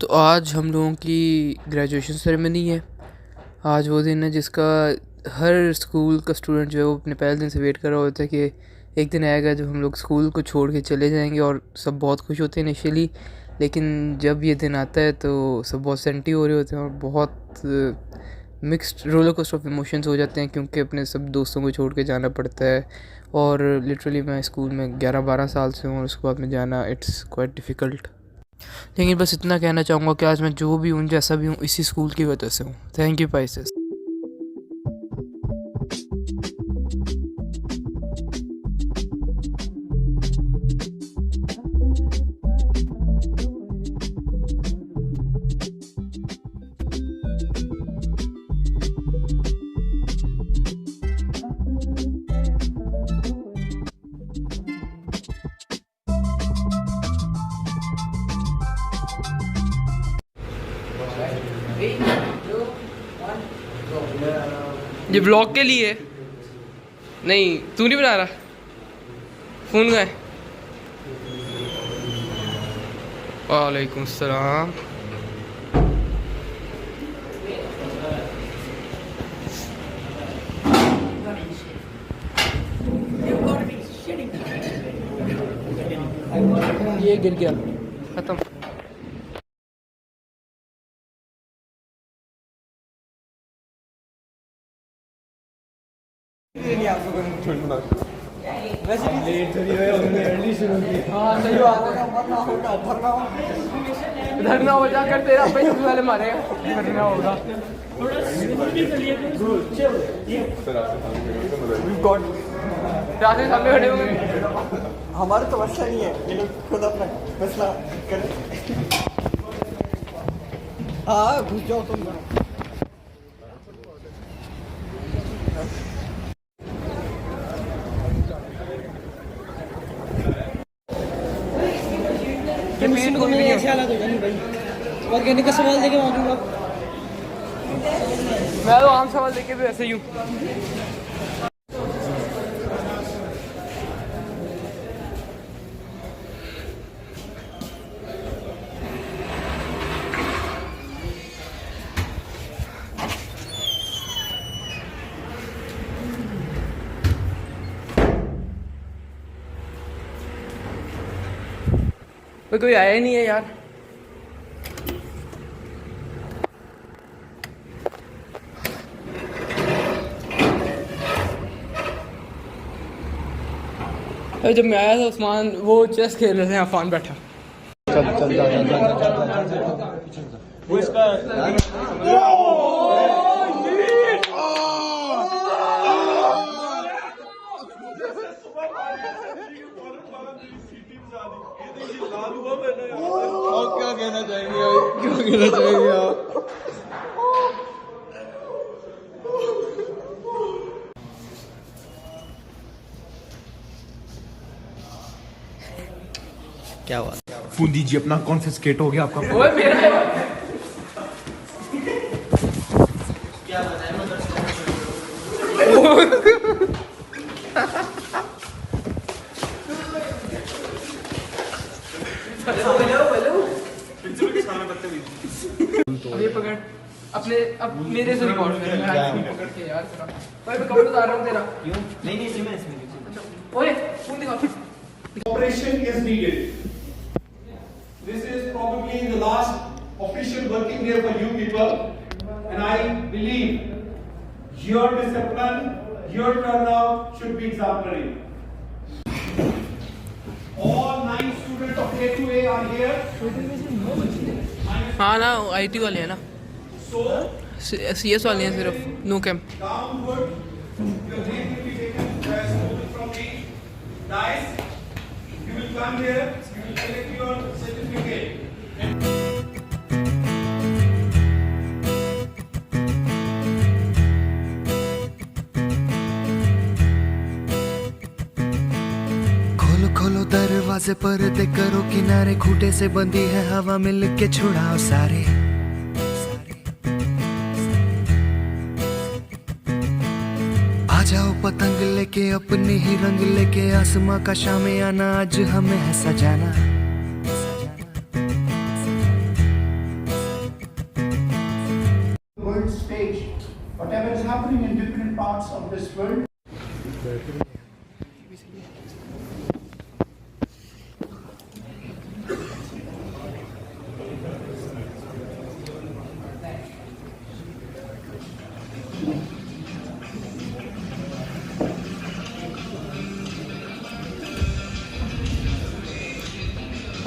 तो आज हम लोगों की ग्रेजुएशन सेरेमनी है। आज वो दिन है जिसका हर स्कूल का स्टूडेंट जो है वो अपने पहले दिन से वेट कर रहा होता है कि एक दिन आएगा जब हम लोग स्कूल को छोड़ के चले जाएंगे। और सब बहुत खुश होते हैं इनिशियली, लेकिन जब ये दिन आता है तो सब बहुत सेंटी हो रहे होते हैं और बहुत mixed roller coaster of emotions हो जाते हैं, क्योंकि अपने सब दोस्तों को छोड़ के जाना पड़ता है। और लिटरली मैं स्कूल में 11-12 साल से हूँ और उसके बाद में जाना इट्स क्वाइट डिफ़िकल्ट। लेकिन बस इतना कहना चाहूँगा कि आज मैं जो भी हूँ, जैसा भी हूँ, इसी स्कूल की वजह से हूँ। Thank you Pisces. ये ब्लॉग के लिए नहीं, तू नहीं बना रहा फ़ोन का है। वालेकुम सलाम। ये गिर गया, ख़त्म। वैसे भी लेट हो रही है, हमने अर्ली शुरू की। हाँ सही बात है। धरना हो जाकर तेरा पैसे वाले मारेगा, धरना होगा। रास्ते सामने खड़े होंगे, हमारे तो मसला नहीं है, ये लोग खुद अपना मसला करें। हाँ घुस जाओ तुम। ऑर्गेनिक का सवाल देके मांगूंगा मैं, तो आम सवाल देके भी ऐसे ही हूँ। कोई आया ही नहीं है यार। जब मैं आया था उस्मान वो चेस खेल रहे थे, अफान बैठा। चल चल जा जा जा वो इसका क्या कहना चाहेंगे, क्या कहना चाहेंगे आप? क्या हुआ? फोन दीजिए अपना, कॉन्फिस्केट हो गया आपका। ओए मेरा है। क्या बताएं अब ये पकड़ अपने, अब मेरे से रिकॉर्ड कर पकड़ के यार। भाई मैं कब बता रहा हूँ तेरा। क्यों? नहीं इसमें ओए फोन दिखा। Cooperation is needed. This is probably the last official working day for you people, and I believe your discipline, your turnout should be exemplary. All 9 students of A2A are here. हाँ ना, IT वाले हैं ना, So, CS वाले हैं सिर्फ, no camp. downward, your name will be taken as from the dais. You will come here, you will collect your certificate. खोलो खोलो दरवाजे पर्दे करो किनारे, खूटे से बंदी है हवा मिल के छुड़ाओ सारे। आ जाओ पतंग लेके अपने ही रंग लेके, आसमां का शामे आना आज हमें है सजाना। Whatever is happening in different parts of this world.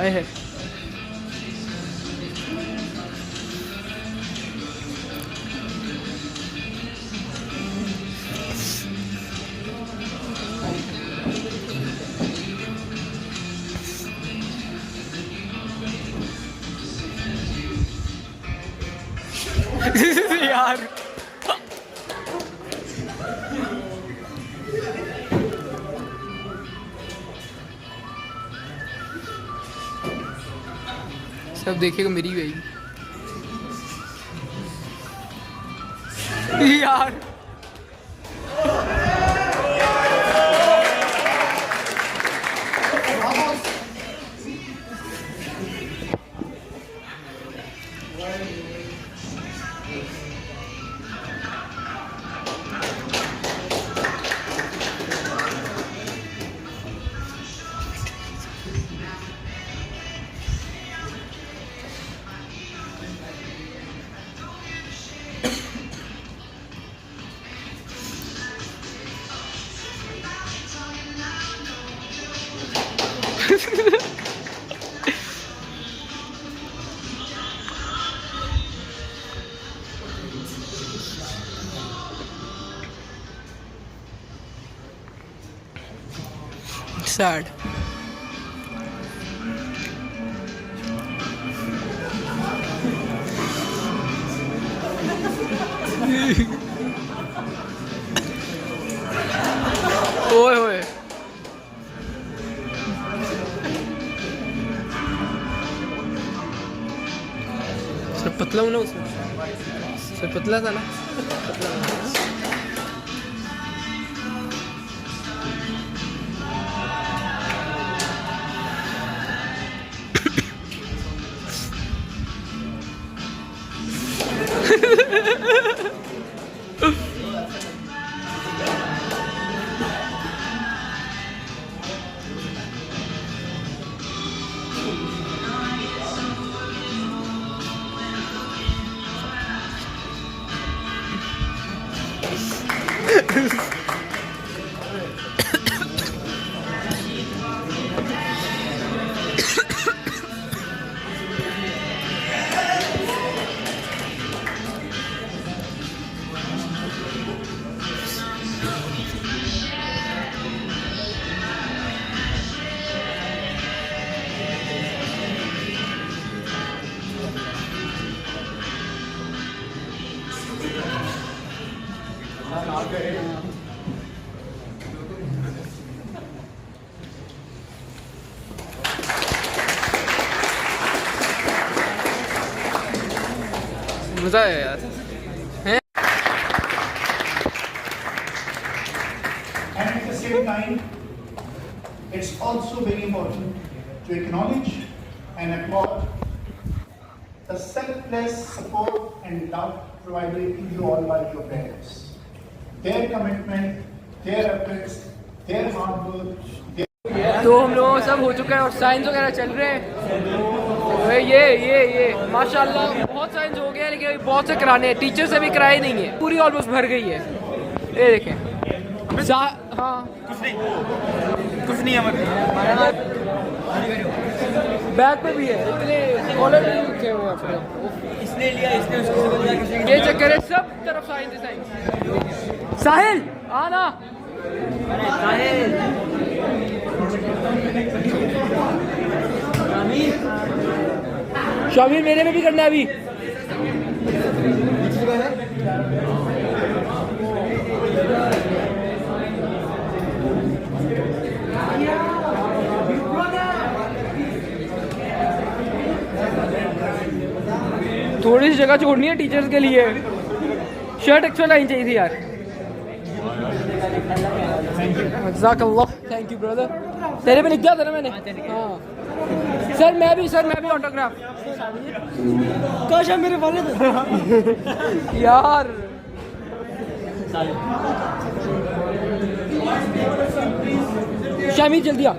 है यार सब देखेगा मेरी भी आएगी यार। Sad. ओए ओए सर पतला हूँ ना उसमें सर पतला था ना मजा आया यार And at the same time, it's also very important to acknowledge and applaud the selfless support and love provided to you all by your parents. Their commitment, their efforts, their hard work, तो हम लोगों सब हो चुका है और science वगैरह चल रहे हैं। ये माशाल्लाह बहुत साइंस हो गया है लेकिन अभी बहुत से कराने हैं। टीचर से भी कराए नहीं है, पूरी ऑलमोस्ट भर गई है। ये देखें हाँ कुछ नहीं है बैग पे भी है, इतने कॉलर भी लिखे हुए हैं। इसने लिया इसने उसको ये चक्कर है, सब तरफ साइंस है साइंस। साहिल आना शामिल मेरे में भी करना है अभी। थोड़ी सी जगह छोड़नी है टीचर्स के लिए। शर्ट एक्स्ट्रा लाइन चाहिए थी यार। जज़ाकल्लाह, थैंक यू ब्रदर। तेरे पे लिख दिया था ना मैंने। हाँ सर मैं भी ऑटोग्राफ। काश मेरे वाले यार शामिर जल्दी आ।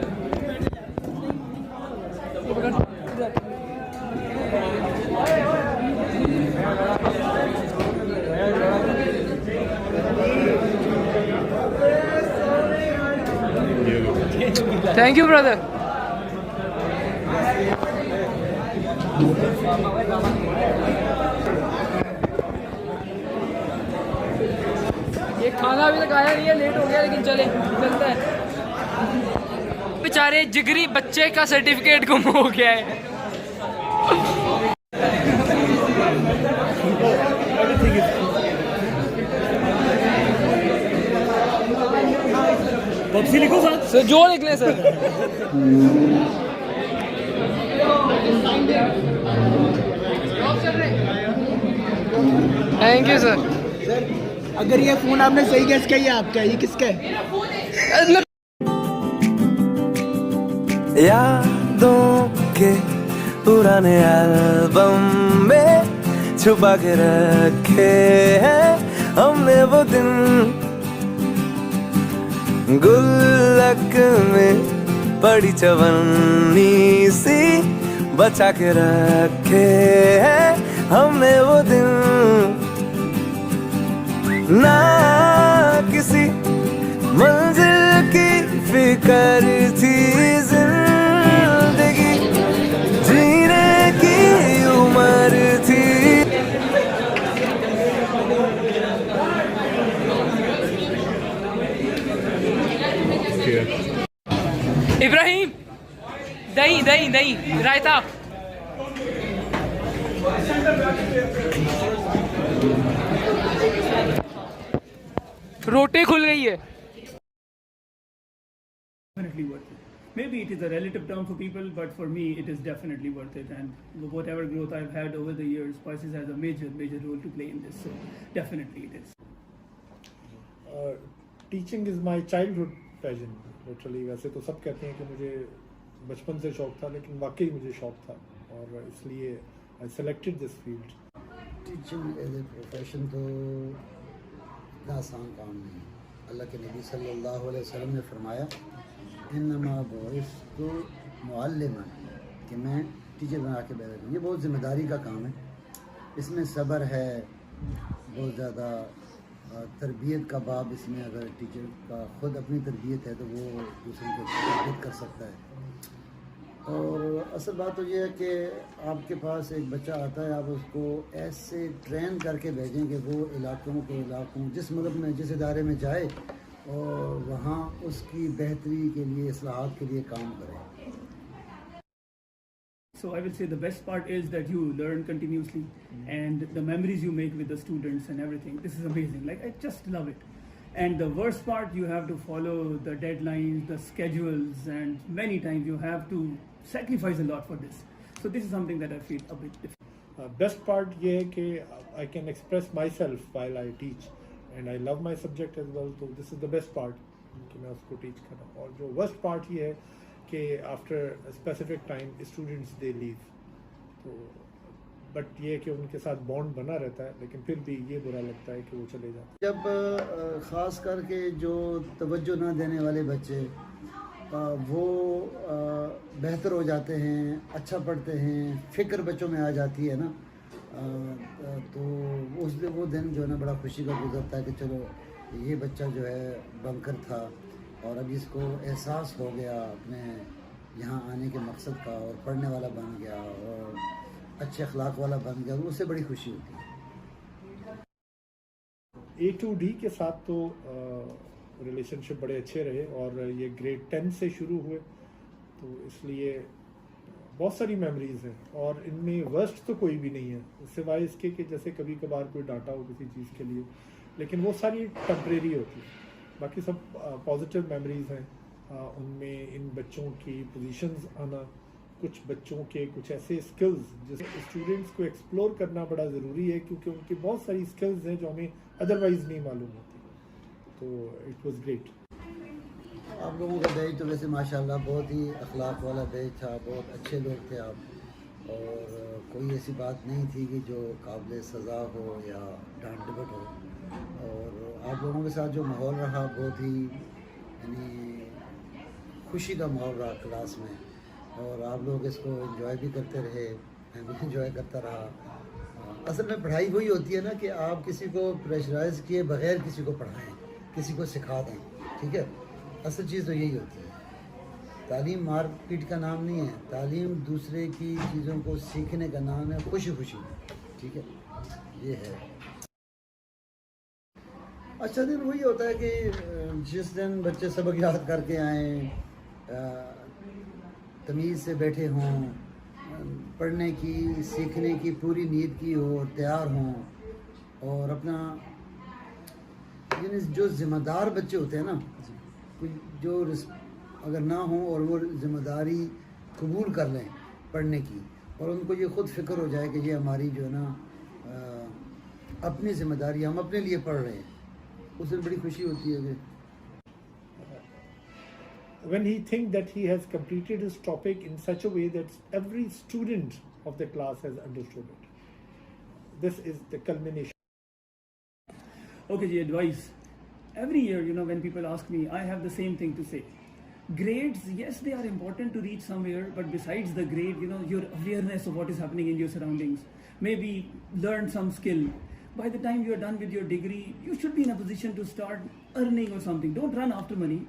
Thank you brother. ये खाना अभी तक आया नहीं है, लेट हो गया, लेकिन चले चलता है। बेचारे जिगरी बच्चे का सर्टिफिकेट गुम हो गया है। लिखो सर, जो लिख लें सर। Thank you sir. अगर ये फोन आपने सही गैस किया, ये आपका है, ये किसका है? यादों के पुराने एल्बम में छुपा के रखे हैं हमने वो दिन, गुल्लक में पड़ी चवन्नी सी बचा के रखे हैं हमने वो दिन। ना किसी मंजिल की फिक्र थी, जिंदगी जीने की उम्र थी। इब्राहिम, दही दही दही रायता। रोटी खुल गई है। Definitely worth it. Maybe it is a relative term for people, but for me it is definitely worth it. And whatever growth I've had over the years, Spices has a major role to play in this. So definitely it is. Teaching is my childhood passion literally. वैसे तो सब कहते हैं कि मुझे बचपन से शौक़ था, लेकिन वाकई मुझे शौक़ था और इसलिए I selected this field. Teaching as a profession तो इतना आसान काम नहीं। अल्लाह के नबी सल्लल्लाहु अलैहि वसल्लम ने फरमाया, इन्नमा बुइस्तु मुअल्लिमन, कि मैं टीचर बना के भेजा हूँ। ये बहुत ज़िम्मेदारी का काम है, इसमें सब्र है, बहुत ज़्यादा तरबियत का बाब इसमें। अगर टीचर का ख़ुद अपनी तरबियत है तो वो दूसरों को तरबियत कर सकता है। और असल बात तो ये है कि आपके पास एक बच्चा आता है, आप उसको ऐसे ट्रेन करके भेजें कि वो इलाकों जिस मुल्क में जिस इदारे में जाए और वहाँ उसकी बेहतरी के लिए, इस्लाहात के लिए काम करे। So I will say the best part is that you learn continuously, and the memories you make with the students and everything. This is amazing. Like, I just love it. And the worst part, you have to follow the deadlines, the schedules, and many times you have to sacrifice a lot for this. So this is something that I feel a bit different. Best part ये है कि I can express myself while I teach, and I love my subject as well. So this is the best part कि मैं उसको teach कर रहा हूँ। और जो worst part ये है कि after specific time students they leave, तो बट ये कि उनके साथ बॉन्ड बना रहता है, लेकिन फिर भी ये बुरा लगता है कि वो चले जाते हैं। जब ख़ास करके जो तवज्जो ना देने वाले बच्चे वो बेहतर हो जाते हैं, अच्छा पढ़ते हैं, फ़िक्र बच्चों में आ जाती है ना, तो वो दिन जो है ना बड़ा खुशी का गुजरता है कि चलो ये बच्चा जो है बंकर था और अब इसको एहसास हो गया अपने यहाँ आने के मकसद का, और पढ़ने वाला बन गया और अच्छे अखलाक वाला बन गया, तो उससे बड़ी खुशी होती है। A to D के साथ तो रिलेशनशिप बड़े अच्छे रहे और ये ग्रेड 10 से शुरू हुए, तो इसलिए बहुत सारी मेमोरीज हैं और इनमें वर्स्ट तो कोई भी नहीं है, सिवाय इसके कि जैसे कभी कभार कोई डांटा हो किसी चीज़ के लिए, लेकिन वो सारी टेम्परेरी होती है। बाकी सब पॉजिटिव मेमोरीज हैं। उनमें इन बच्चों की पोजीशंस आना, कुछ बच्चों के कुछ ऐसे स्किल्स जिसे स्टूडेंट्स को एक्सप्लोर करना बड़ा ज़रूरी है, क्योंकि उनकी बहुत सारी स्किल्स हैं जो हमें अदरवाइज़ नहीं मालूम होती। तो इट वाज ग्रेट। आप लोगों का बैच तो वैसे माशाल्लाह बहुत ही अखलाक वाला बैच था, बहुत अच्छे लोग थे आप, और कोई ऐसी बात नहीं थी कि जो काबिल सज़ा हो या डांट डपट हो। और आप लोगों के साथ जो माहौल रहा बहुत ही यानी खुशी का माहौल रहा क्लास में, और आप लोग इसको एंजॉय भी करते रहे, मैं भी एंजॉय करता रहा। असल में पढ़ाई वही होती है ना कि आप किसी को प्रेशराइज किए बगैर किसी को पढ़ाएं, किसी को सिखा दें, ठीक है। असल चीज़ तो यही होती है। तालीम मारपीट का नाम नहीं है, तालीम दूसरे की चीज़ों को सीखने का नाम है, खुशी खुशी, ठीक है, ये है। अच्छा दिन वही होता है कि जिस दिन बच्चे सबक याद करके आएँ, तमीज़ से बैठे हों, पढ़ने की सीखने की पूरी नीयत की हो, तैयार हों, और अपना यानी जो ज़िम्मेदार बच्चे होते हैं ना, जो अगर ना हो और वो ज़िम्मेदारी कबूल कर लें पढ़ने की, और उनको ये ख़ुद फ़िक्र हो जाए कि ये हमारी जो है ना अपनी ज़िम्मेदारी, हम अपने लिए पढ़ रहे हैं, उससे बड़ी खुशी होती है कि when he thinks that he has completed his topic in such a way that every student of the class has understood it. This is the culmination. Okay, the advice. Every year, when people ask me, I have the same thing to say. Grades, yes, they are important to reach somewhere, but besides the grade, your awareness of what is happening in your surroundings, maybe learn some skill. By the time you are done with your degree, you should be in a position to start earning or something. Don't run after money,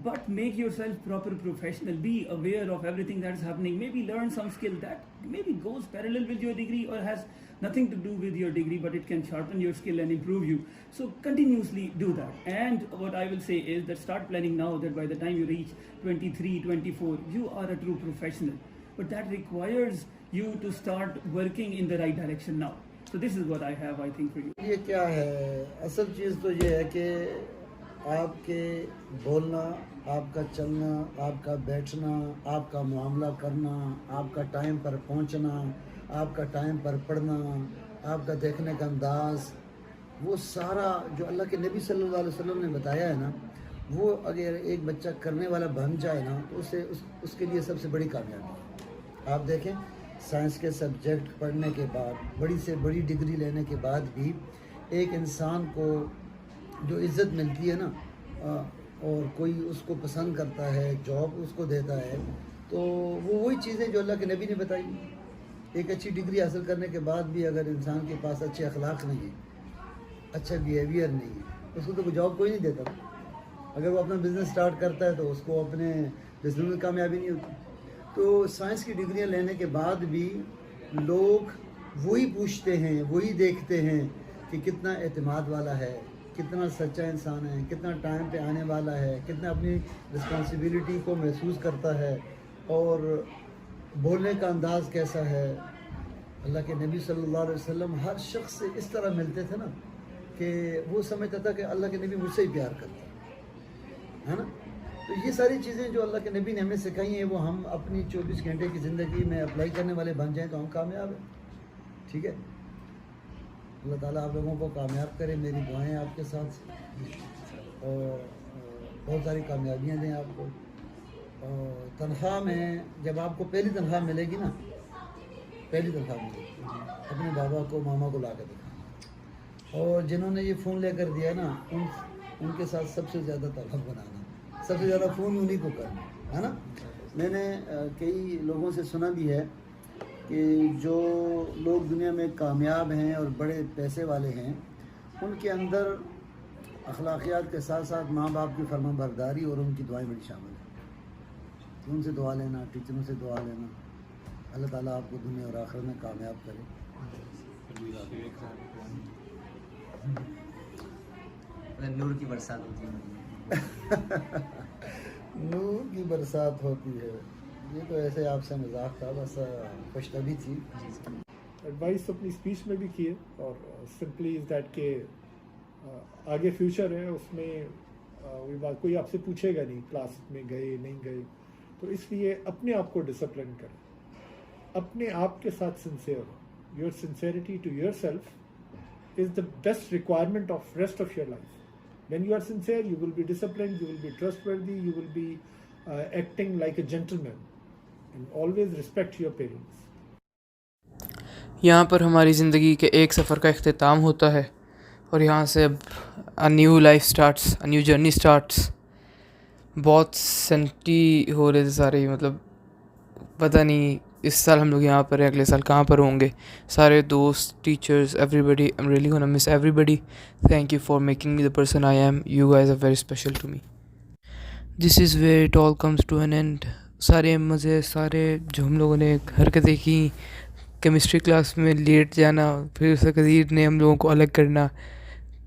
but make yourself proper professional. Be aware of everything that is happening. Maybe learn some skill that maybe goes parallel with your degree or has nothing to do with your degree, but it can sharpen your skill and improve you. So continuously do that. And what I will say is that start planning now, that by the time you reach 23, 24, you are a true professional. But that requires you to start working in the right direction now. So this is what I have, I think, for you. ये क्या है, असल चीज़ तो ये है कि आपके बोलना, आपका चलना, आपका बैठना, आपका मामला करना, आपका टाइम पर पहुंचना, आपका टाइम पर पढ़ना, आपका देखने का अंदाज़, वो सारा जो अल्लाह के नबी सल्लल्लाहु अलैहि वसल्लम ने बताया है ना, वो अगर एक बच्चा करने वाला बन जाए ना, तो उसके लिए सबसे बड़ी कामयाबी है। आप देखें, साइंस के सब्जेक्ट पढ़ने के बाद, बड़ी से बड़ी डिग्री लेने के बाद भी एक इंसान को जो इज़्ज़त मिलती है ना, और कोई उसको पसंद करता है, जॉब उसको देता है, तो वो वही चीज़ें जो अल्लाह के नबी ने बताई। एक अच्छी डिग्री हासिल करने के बाद भी अगर इंसान के पास अच्छे अखलाक नहीं है, अच्छा बिहेवियर नहीं है, उसको तो जॉब कोई नहीं देता। अगर वो अपना बिज़नेस स्टार्ट करता है तो उसको अपने बिज़नेस में कामयाबी नहीं होती। तो साइंस की डिग्रियां लेने के बाद भी लोग वही पूछते हैं, वही देखते हैं कि कितना एतमाद वाला है, कितना सच्चा इंसान है, कितना टाइम पे आने वाला है, कितना अपनी रिस्पॉन्सिबिलिटी को महसूस करता है, और बोलने का अंदाज़ कैसा है। अल्लाह के नबी सल्लल्लाहु अलैहि वसल्लम हर शख्स से इस तरह मिलते थे ना कि वो समझता था कि अल्लाह के नबी मुझसे ही प्यार करते है ना। तो ये सारी चीज़ें जो अल्लाह के नबी ने हमें सिखाई हैं, वो हम अपनी 24 घंटे की ज़िंदगी में अप्लाई करने वाले बन जाएँ तो हम कामयाब हैं, ठीक है। अल्लाह ताला आप लोगों को कामयाब करे, मेरी दुआएं आपके साथ, और बहुत सारी कामयाबियाँ दें आपको। और तनख्वाह में जब आपको पहली तनख्वाह मिलेगी ना, पहली तनख्वाह मिलेगी, अपने बाबा को मामा को ला कर दिखाना, और जिन्होंने ये फ़ोन लेकर दिया ना, उनके साथ सबसे ज़्यादा ताल्लुक़ बनाना, सबसे ज़्यादा फ़ोन उन्हीं को करना, है ना। मैंने कई लोगों से सुना भी है कि जो लोग दुनिया में कामयाब हैं और बड़े पैसे वाले हैं, उनके अंदर अखलाकियात के साथ साथ माँ बाप की फरमाबरदारी और उनकी दुआएं बड़ी शामिल हैं। उनसे दुआ लेना, टीचरों से दुआ लेना। अल्लाह ताला आपको दुनिया और आखिरत में कामयाब करे। नूर की बरसात होती है। नूर की बरसात होती है, ये तो ऐसे आपसे मजाक था, बस खुशनबी थी। एडवाइस अपनी स्पीच में भी किए, और सिंपली इज़ दैट के आगे फ्यूचर है, उसमें वही बात, कोई आपसे पूछेगा नहीं क्लास में गए नहीं गए, तो इसलिए अपने आप को डिसिप्लिन करें, अपने आप के साथ सिंसियर हो। Your sincerity to yourself is the best requirement of rest of your life. When you are sincere, you will be disciplined, you will be trustworthy, you will be acting like a gentleman, and always respect your parents. यहाँ पर हमारी ज़िंदगी के एक सफ़र का इख्तिताम होता है और यहाँ से अब a new life starts, a new journey starts. बहुत सेंटी हो रहे थे सारे, मतलब पता नहीं इस साल हम लोग यहाँ पर हैं, अगले साल कहाँ पर होंगे। सारे दोस्त, teachers, everybody, I am really gonna miss everybody. Thank you for making me the person I am. You guys are very special to me. This is where it all comes to an end. सारे मज़े, सारे जो हम लोगों ने हरकतें की, chemistry class में लेट जाना, फिर सकीर ने हम लोगों को अलग करना,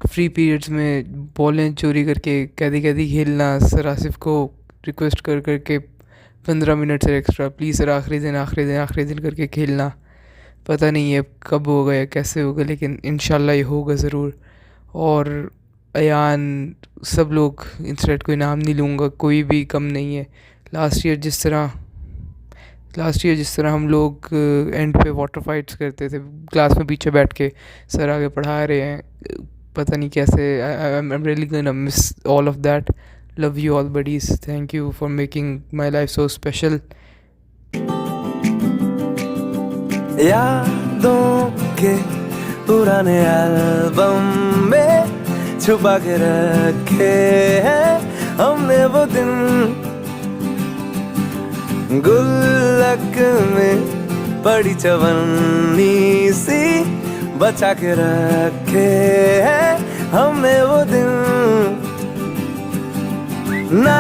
फ्री पीरियड्स में बॉलें चोरी करके कैदी कैदी खेलना, सर आसिफ को रिक्वेस्ट कर करके 15 मिनट से एक्स्ट्रा, प्लीज़ सर आखिरी दिन करके खेलना। पता नहीं है कब होगा या कैसे होगा, लेकिन इंशाल्लाह ये होगा ज़रूर। और अयान, सब लोग, इंस्टेंट कोई नाम नहीं लूँगा, कोई भी कम नहीं है। लास्ट ईयर जिस तरह हम लोग एंड पे वाटर फाइट्स करते थे क्लास में पीछे बैठ के, सर आगे पढ़ा रहे हैं, पता नहीं कैसे। I am really gonna miss all of that. Love you all buddies, thank you for making my life so special. यादों के पुराने एल्बम में छुपा के रखे हैं हमने वो दिन, गुल्लक में पड़ी चवन्नी सी बचा के रखे हैं हमने वो दिन। ना